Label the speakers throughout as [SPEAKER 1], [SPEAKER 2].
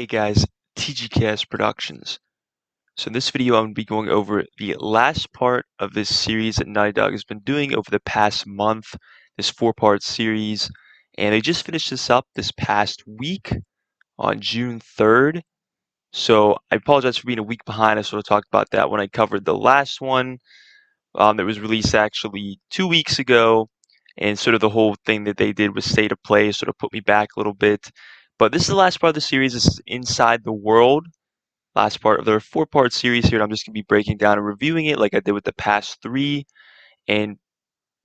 [SPEAKER 1] Hey guys, TGKS Productions. So in this video, I'm going to be going over the last part of this series that Naughty Dog has been doing over the past month, this four-part series. And they just finished this up this past week on June 3rd. So I apologize for being a week behind. I sort of talked about that when I covered the last one that was released actually 2 weeks ago. And sort of the whole thing that they did with State of Play sort of put me back a little bit. But this is the last part of the series. This is Inside the World. Last part of their four-part series here. And I'm just going to be breaking down and reviewing it like I did with the past three. And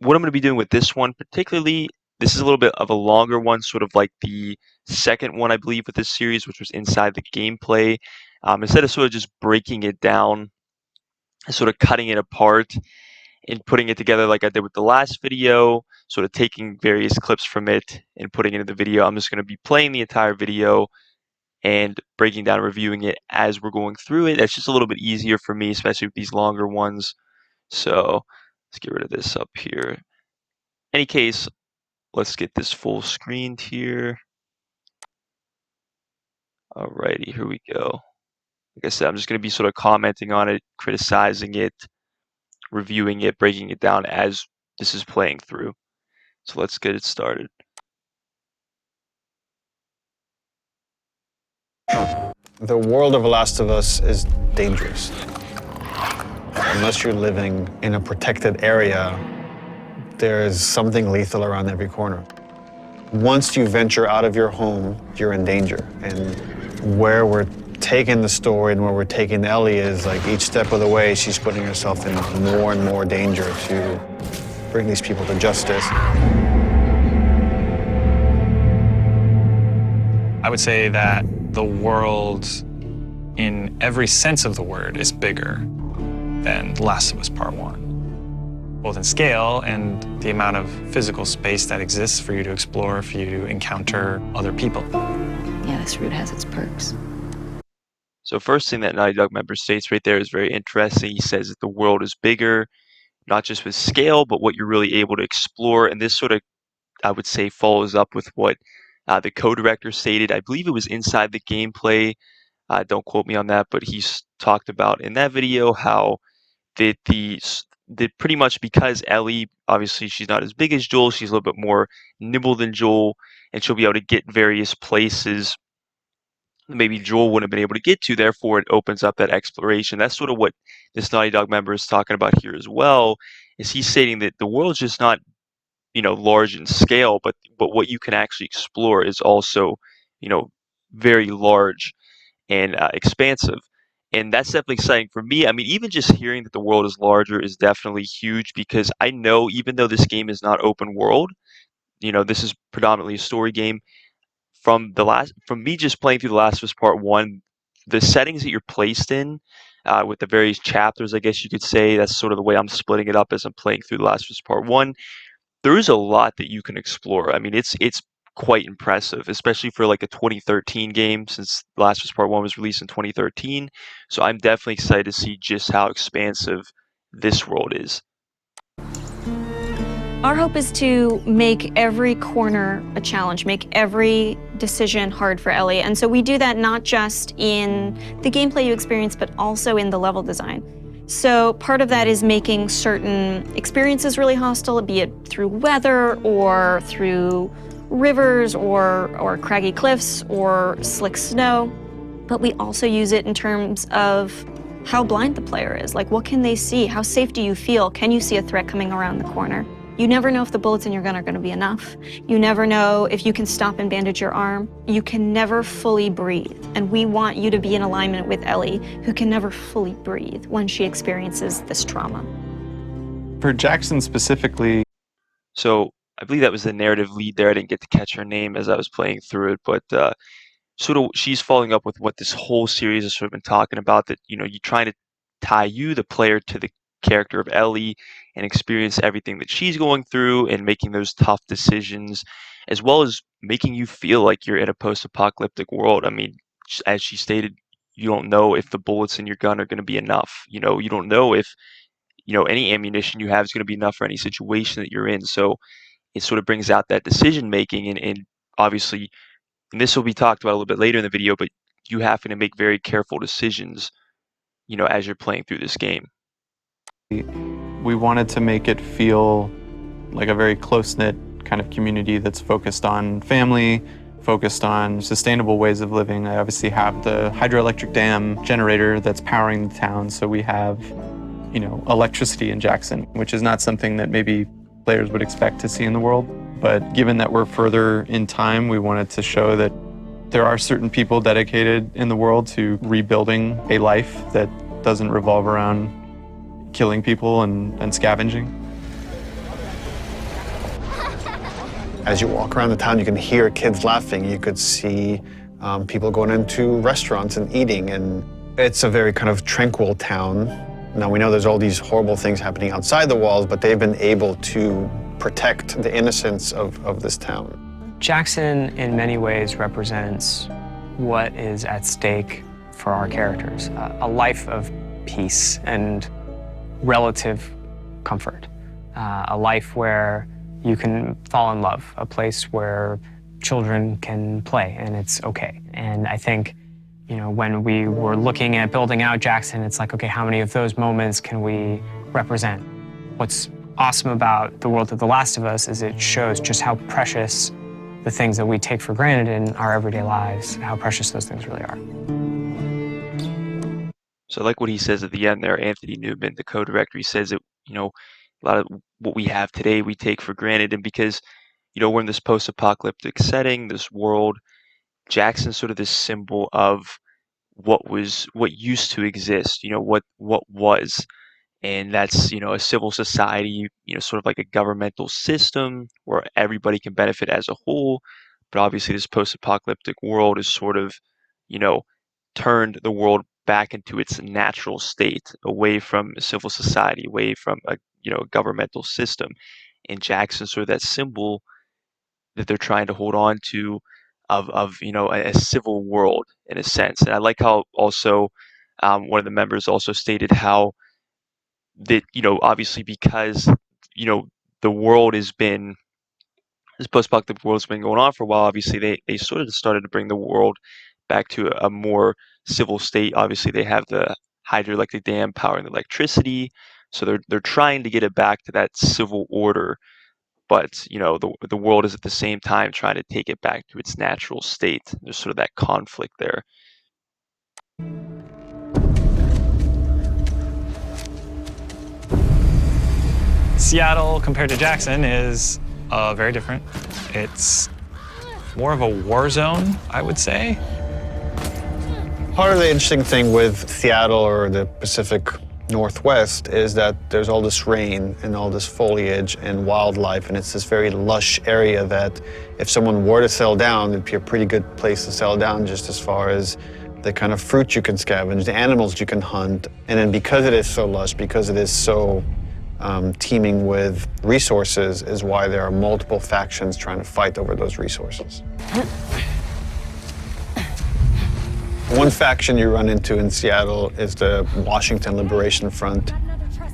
[SPEAKER 1] what I'm going to be doing with this one particularly, this is a little bit of a longer one, sort of like the second one, I believe, with this series, which was Inside the Gameplay. Instead of sort of just breaking it down, sort of cutting it apart and putting it together like I did with the last video, sort of taking various clips from it and putting it in the video. I'm just going to be playing the entire video and breaking down and reviewing it as we're going through it. That's just a little bit easier for me, especially with these longer ones. So let's get rid of this up here. Any case, let's get this full screened here. Alrighty, here we go. Like I said, I'm just going to be sort of commenting on it, criticizing it, reviewing it, breaking it down as this is playing through. So let's get it started.
[SPEAKER 2] The world of Last of Us is dangerous. Unless you're living in a protected area, there is something lethal around every corner. Once you venture out of your home, you're in danger. And where we're taking the story and where we're taking Ellie is like each step of the way, she's putting herself in more and more danger to bring these people to justice.
[SPEAKER 3] I would say that the world, in every sense of the word, is bigger than Last of Us Part 1. Both in scale and the amount of physical space that exists for you to explore, for you to encounter other people.
[SPEAKER 4] Yeah, this route has its perks.
[SPEAKER 1] So first thing that Naughty Dog member states right there is very interesting. He says that the world is bigger, not just with scale, but what you're really able to explore. And this sort of, I would say, follows up with what the co-director stated. I believe it was Inside the Gameplay. Don't quote me on that, but he's talked about in that video how that pretty much because Ellie, obviously she's not as big as Joel, she's a little bit more nimble than Joel, and she'll be able to get various places maybe Joel wouldn't have been able to get to. Therefore, it opens up that exploration. That's sort of what this Naughty Dog member is talking about here as well. Is he's stating that the world's just not, large in scale, but what you can actually explore is also, very large and expansive. And that's definitely exciting for me. I mean, even just hearing that the world is larger is definitely huge because I know even though this game is not open world, this is predominantly a story game. From me just playing through The Last of Us Part 1, the settings that you're placed in with the various chapters, I guess you could say, that's sort of the way I'm splitting it up as I'm playing through The Last of Us Part 1. There is a lot that you can explore. I mean, it's quite impressive, especially for like a 2013 game, since The Last of Us Part 1 was released in 2013. So I'm definitely excited to see just how expansive this world is.
[SPEAKER 4] Our hope is to make every corner a challenge, make every decision hard for Ellie. And so we do that not just in the gameplay you experience, but also in the level design. So part of that is making certain experiences really hostile, be it through weather or through rivers or craggy cliffs or slick snow. But we also use it in terms of how blind the player is. Like, what can they see? How safe do you feel? Can you see a threat coming around the corner? You never know if the bullets in your gun are going to be enough. You never know if you can stop and bandage your arm. You can never fully breathe. And we want you to be in alignment with Ellie, who can never fully breathe when she experiences this trauma.
[SPEAKER 5] For Jackson specifically.
[SPEAKER 1] So I believe that was the narrative lead there. I didn't get to catch her name as I was playing through it, but sort of she's following up with what this whole series has sort of been talking about, that, you're trying to tie you, the player, to the character of Ellie and experience everything that she's going through and making those tough decisions, as well as making you feel like you're in a post-apocalyptic world. I mean, as she stated, you don't know if the bullets in your gun are going to be enough. You don't know if, any ammunition you have is going to be enough for any situation that you're in. So it sort of brings out that decision making, and obviously, and this will be talked about a little bit later in the video, but you having to make very careful decisions, as you're playing through this game.
[SPEAKER 5] We wanted to make it feel like a very close-knit kind of community that's focused on family, focused on sustainable ways of living. I obviously have the hydroelectric dam generator that's powering the town, so we have, electricity in Jackson, which is not something that maybe players would expect to see in the world. But given that we're further in time, we wanted to show that there are certain people dedicated in the world to rebuilding a life that doesn't revolve around killing people and scavenging.
[SPEAKER 2] As you walk around the town, you can hear kids laughing. You could see people going into restaurants and eating, and it's a very kind of tranquil town. Now, we know there's all these horrible things happening outside the walls, but they've been able to protect the innocence of this town.
[SPEAKER 6] Jackson, in many ways, represents what is at stake for our characters, a life of peace and relative comfort, a life where you can fall in love, a place where children can play and it's okay. And I think, when we were looking at building out Jackson, it's like, okay, how many of those moments can we represent? What's awesome about the world of The Last of Us is it shows just how precious the things that we take for granted in our everyday lives, how precious those things really are.
[SPEAKER 1] So I like what he says at the end there, Anthony Newman, the co-director. He says that, a lot of what we have today we take for granted, and because, we're in this post-apocalyptic setting, this world, Jackson's sort of this symbol of what used to exist, what was. And that's, a civil society, sort of like a governmental system where everybody can benefit as a whole. But obviously this post-apocalyptic world is sort of, you know, turned the world back into its natural state, away from a civil society, away from a, governmental system. And Jackson's sort of that symbol that they're trying to hold on to of a civil world in a sense. And I like how also one of the members also stated how that, obviously because, you know, the world has been, this post-apocalyptic world's been going on for a while. Obviously, they sort of started to bring the world back to a more civil state. Obviously, they have the hydroelectric dam powering the electricity, so they're trying to get it back to that civil order. But the world is at the same time trying to take it back to its natural state. There's sort of that conflict there.
[SPEAKER 3] Seattle compared to Jackson is very different. It's more of a war zone, I would say.
[SPEAKER 2] Part of the interesting thing with Seattle or the Pacific Northwest is that there's all this rain and all this foliage and wildlife, and it's this very lush area that if someone were to settle down, it'd be a pretty good place to settle down, just as far as the kind of fruit you can scavenge, the animals you can hunt. And then because it is so lush, because it is so teeming with resources, is why there are multiple factions trying to fight over those resources. One faction you run into in Seattle is the Washington Liberation Front.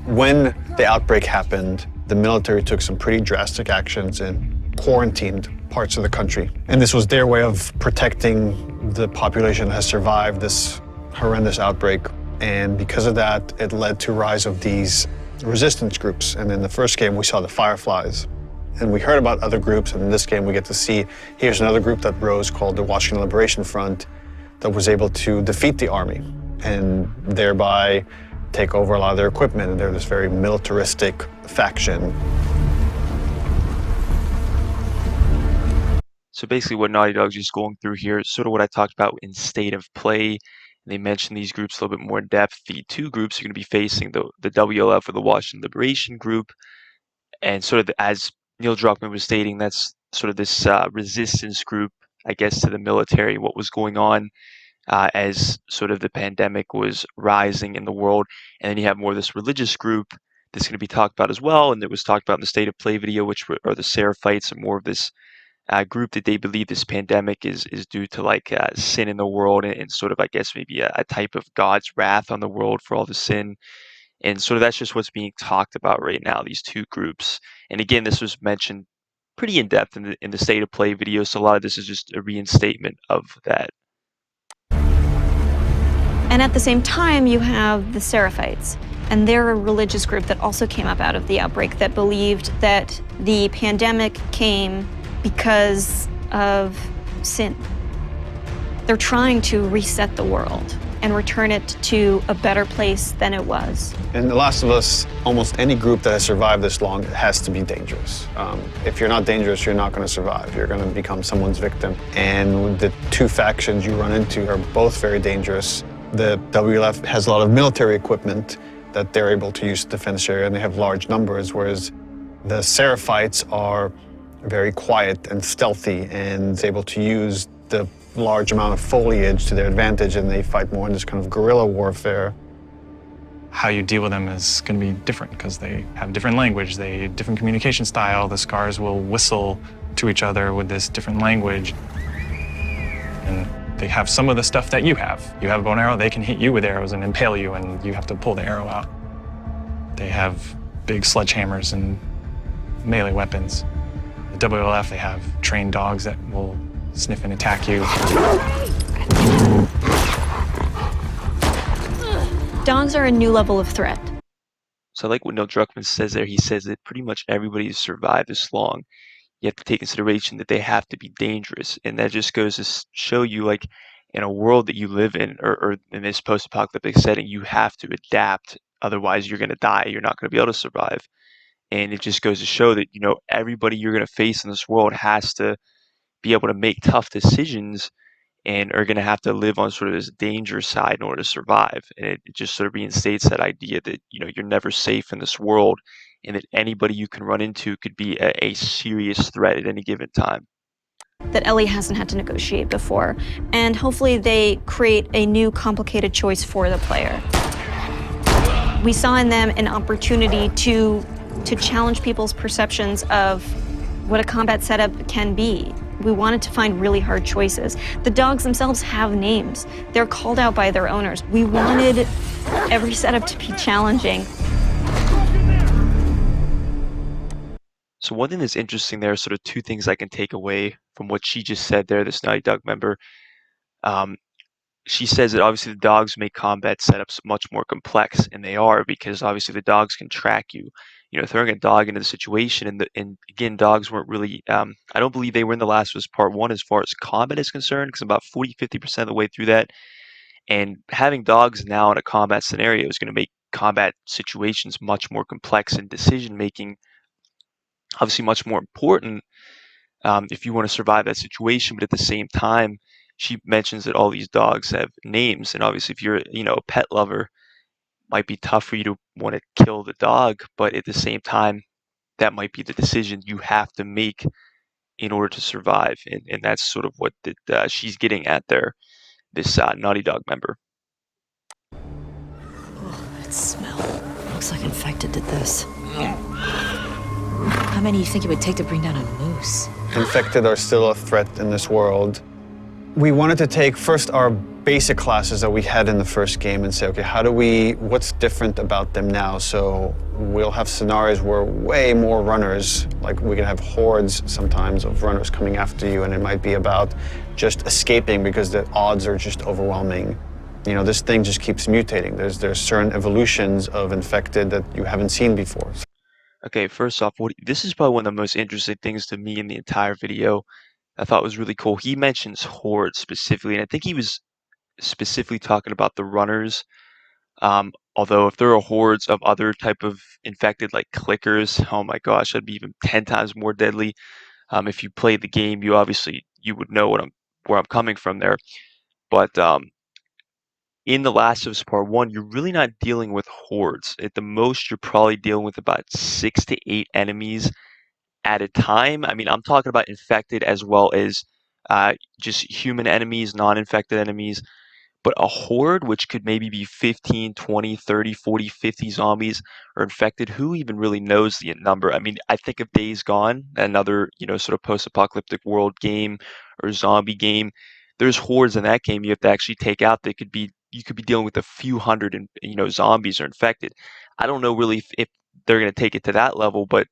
[SPEAKER 2] When the outbreak happened, the military took some pretty drastic actions and quarantined parts of the country. And this was their way of protecting the population that has survived this horrendous outbreak. And because of that, it led to rise of these resistance groups. And in the first game, we saw the Fireflies. And we heard about other groups, and in this game we get to see, here's another group that rose called the Washington Liberation Front that was able to defeat the army and thereby take over a lot of their equipment. And they're this very militaristic faction.
[SPEAKER 1] So basically what Naughty Dog's just going through here is sort of what I talked about in State of Play. They mentioned these groups a little bit more in depth. The two groups are going to be facing the WLF, or the Washington Liberation Group. And sort of as Neil Druckmann was stating, that's sort of this resistance group, I guess, to the military, what was going on as sort of the pandemic was rising in the world. And then you have more of this religious group that's going to be talked about as well. And it was talked about in the State of Play video, which are the Seraphites, and more of this group that they believe this pandemic is due to like sin in the world, and sort of, I guess, maybe a type of God's wrath on the world for all the sin. And sort of that's just what's being talked about right now, these two groups. And again, this was mentioned pretty in depth in the State of Play video, so a lot of this is just a reinstatement of that.
[SPEAKER 4] And at the same time, you have the Seraphites. And they're a religious group that also came up out of the outbreak that believed that the pandemic came because of sin. They're trying to reset the world and return it to a better place than it was.
[SPEAKER 2] In The Last of Us, almost any group that has survived this long has to be dangerous. If you're not dangerous, you're not going to survive. You're going to become someone's victim. And the two factions you run into are both very dangerous. The WLF has a lot of military equipment that they're able to use to defend this area, and they have large numbers, whereas the Seraphites are very quiet and stealthy and able to use the large amount of foliage to their advantage, and they fight more in this kind of guerrilla warfare.
[SPEAKER 3] How you deal with them is going to be different because they have different language, they different communication style. The scars will whistle to each other with this different language. And they have some of the stuff that you have. You have a bow and arrow, they can hit you with arrows and impale you, and you have to pull the arrow out. They have big sledgehammers and melee weapons. The WLF, they have trained dogs that will sniff and attack you.
[SPEAKER 4] Dogs are a new level of threat.
[SPEAKER 1] So I like what Neil Druckmann says there. He says that pretty much everybody who's survived this long, you have to take consideration that they have to be dangerous. And that just goes to show you, like, in a world that you live in, or in this post-apocalyptic setting, you have to adapt. Otherwise, you're going to die. You're not going to be able to survive. And it just goes to show that, everybody you're going to face in this world has to be able to make tough decisions and are going to have to live on sort of this danger side in order to survive. And it just sort of reinstates that idea that, you're never safe in this world, and that anybody you can run into could be a serious threat at any given time.
[SPEAKER 4] That Ellie hasn't had to negotiate before. And hopefully they create a new complicated choice for the player. We saw in them an opportunity to challenge people's perceptions of what a combat setup can be. We wanted to find really hard choices. The dogs themselves have names. They're called out by their owners. We wanted every setup to be challenging.
[SPEAKER 1] So one thing that's interesting there, sort of two things I can take away from what she just said there, this Naughty Dog member. She says that obviously the dogs make combat setups much more complex, and they are, because obviously the dogs can track you. Throwing a dog into the situation, and again, dogs weren't really, I don't believe they were in The Last of Us Part 1 as far as combat is concerned, because about 40-50% of the way through that. And having dogs now in a combat scenario is going to make combat situations much more complex, and decision making obviously much more important if you want to survive that situation. But at the same time, she mentions that all these dogs have names, and obviously if you're a pet lover, it might be tough for you to want to kill the dog, but at the same time, that might be the decision you have to make in order to survive. And that's sort of what she's getting at there, this Naughty Dog member.
[SPEAKER 7] Oh, that smell. Looks like infected did this. How many do you think it would take to bring down a moose?
[SPEAKER 2] Infected are still a threat in this world. We wanted to take first our basic classes that we had in the first game and say, okay, what's different about them now? So we'll have scenarios where way more runners, like we can have hordes sometimes of runners coming after you, and it might be about just escaping because the odds are just overwhelming. This thing just keeps mutating. There's certain evolutions of infected that you haven't seen before.
[SPEAKER 1] Okay, first off, this is probably one of the most interesting things to me in the entire video. I thought was really cool. He mentions hordes specifically, and I think he was specifically talking about the runners. Although if there are hordes of other type of infected, like clickers, oh my gosh, that'd be even 10 times more deadly. If you played the game, you would know where I'm coming from there. But in The Last of Us Part 1, you're really not dealing with hordes. At the most, you're probably dealing with about 6 to 8 enemies at a time. I mean, I'm talking about infected as well as just human enemies, non-infected enemies. But a horde, which could maybe be 15, 20, 30, 40, 50 zombies are infected, who even really knows the number? I mean, I think of Days Gone, another, sort of post-apocalyptic world game or zombie game. There's hordes in that game you have to actually take out. You could be dealing with a few hundred, and zombies are infected. I don't know really if they're going to take it to that level, but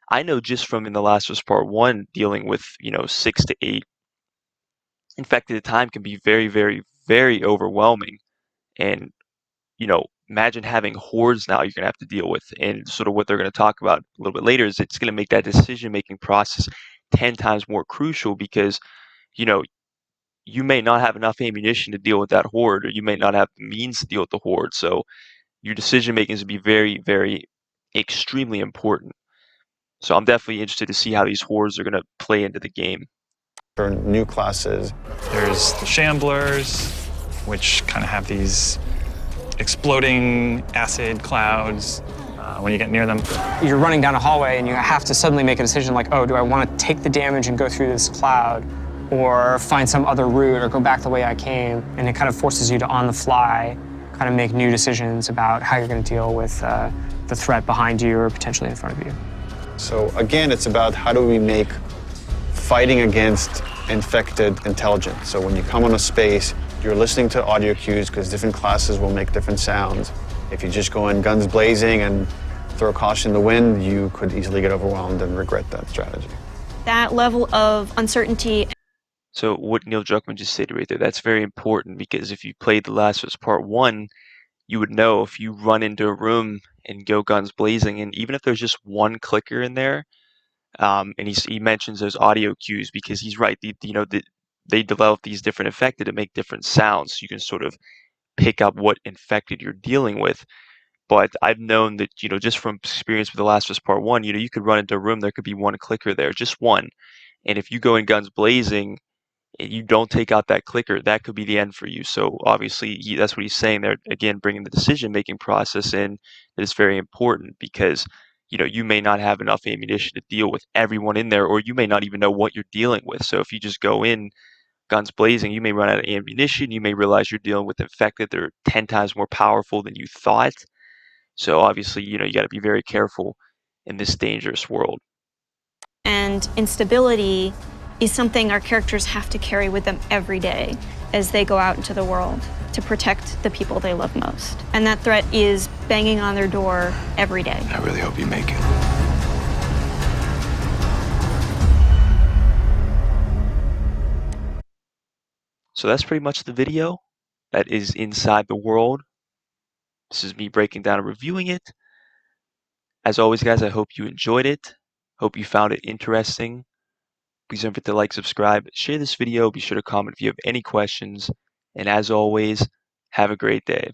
[SPEAKER 1] I know just from in The Last of Us Part 1, dealing with, 6 to 8 infected at a time can be very, very, very overwhelming. And, imagine having hordes now you're going to have to deal with. And sort of what they're going to talk about a little bit later is it's going to make that decision-making process 10 times more crucial because, you know, you may not have enough ammunition to deal with that horde, or you may not have the means to deal with the horde. So your decision making is going to be very, very extremely important. So I'm definitely interested to see how these hordes are going to play into the game.
[SPEAKER 2] For new classes,
[SPEAKER 3] There's the Shamblers, which kind of have these exploding acid clouds when you get near them.
[SPEAKER 6] You're running down a hallway and you have to suddenly make a decision like, oh, do I want to take the damage and go through this cloud or find some other route or go back the way I came? And it kind of forces you to, on the fly, kind of make new decisions about how you're going to deal with the threat behind you or potentially in front of you.
[SPEAKER 2] so again, it's about how do we make fighting against infected intelligent. So when you come on a space, you're listening to audio cues because different classes will make different sounds. If you just go in guns blazing and throw caution in the wind, you could easily get overwhelmed and regret that strategy.
[SPEAKER 4] That level of uncertainty.
[SPEAKER 1] So what Neil Druckmann just stated right there, that's very important because if you played The Last of Us Part 1, you would know if you run into a room and go guns blazing, and even if there's just one clicker in there, and he mentions those audio cues because he's right. They develop these different infected to make different sounds, so you can sort of pick up what infected you're dealing with. But I've known that just from experience with The Last of Us Part 1, you could run into a room, there could be one clicker there, just one, and if you go in guns blazing and you don't take out that clicker, that could be the end for you. So obviously, that's what he's saying there. Again, bringing the decision-making process in is very important because you may not have enough ammunition to deal with everyone in there, or you may not even know what you're dealing with. So if you just go in guns blazing, you may run out of ammunition. You may realize you're dealing with infected. They're 10 times more powerful than you thought. So obviously, you got to be very careful in this dangerous world.
[SPEAKER 4] And instability is something our characters have to carry with them every day as they go out into the world to protect the people they love most. And that threat is banging on their door every day.
[SPEAKER 8] I really hope you make it.
[SPEAKER 1] So that's pretty much the video that is inside the world. This is me breaking down and reviewing it. As always, guys, I hope you enjoyed it. Hope you found it interesting. Please don't forget to like, subscribe, share this video. Be sure to comment if you have any questions. And as always, have a great day.